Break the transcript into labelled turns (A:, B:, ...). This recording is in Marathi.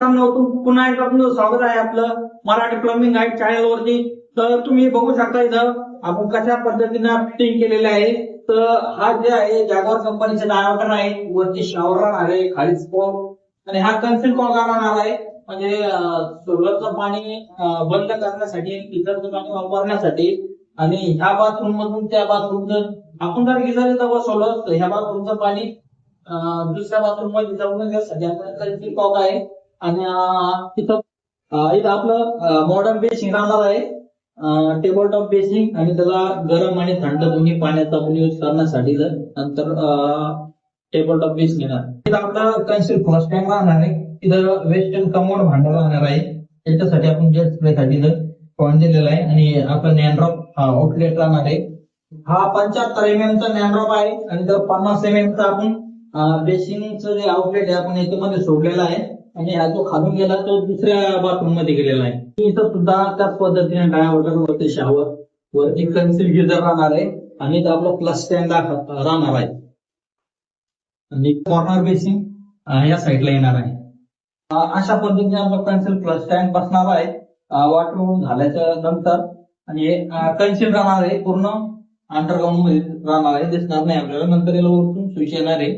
A: पुन्हा एकदा तुमचं स्वागत आहे आपलं मराठी प्लंबिंग गाईड चॅनल वरती. तर तुम्ही बघू शकता इथं आपण कशा पद्धतीनं फिटिंग केलेलं आहे. तर हा जे आहे जॅग्वार कंपनीचा डायव्हर्टर आहे, वरती शॉवर राहणार आहे, खाली स्पॉट आणि हा कन्सिल कॉल राहणार आहे. म्हणजे सोलरचं पाणी बंद करण्यासाठी, गिझरचं पाणी वापरण्यासाठी. आणि ह्या बाथरूम मधून त्या बाथरूमचं आपण जर गिझर इथं बसवलं तर ह्या बाथरूमचं पाणी दुसऱ्या बाथरूम मध्ये जाऊन घेण्यासाठी आपल्याला कन्सिल कॉक आहे. आणि इथं आपलं मॉडर्न बेसिंग राहणार आहे, टेबल टॉप बेसिंग. आणि त्याला गरम आणि थंड दोन्ही पाण्याचा आपण यूज करण्यासाठी नंतर टेबल टॉप बेसिंग येणार. इथं आपलं कन्सिल फ्लश टँक राहणार आहे. इथं वेस्टर्न कमोड भांडं राहणार आहे, त्याच्यासाठी आपण जेट स्प्रे साठी पॉईंट दिलेला आहे. आणि आपलं नॅनड्रॉप आउटलेट राहणार आहे. हा 75 mm चा नॅनड्रॉप आहे आणि तर 50 mm चा आपण बेसिंगचं जे आउटलेट आहे आपण याच्यामध्ये सोडलेला आहे. आणि हा जो खालून गेला तो दुसऱ्या बाथरूम मध्ये गेलेला आहे. इथं सुद्धा त्याच पद्धतीने डायव्हर्टर वरती शॉवर, वरती कन्सिल गिझर राहणार आहे आणि इथं आपलं प्लस स्टँड राहणार आहे. आणि कॉर्नर बेसिंग या साईडला येणार आहे. अशा पद्धतीने आपलं कन्सिल प्लस स्टँड बसणार आहे वॉटरूम झाल्याच्या नंतर. आणि कन्सिल राहणार आहे, पूर्ण अंडरग्राऊंड मध्ये राहणार आहे, दिसणार नाही आपल्याला. नंतर याला वरतून स्विच येणार आहे.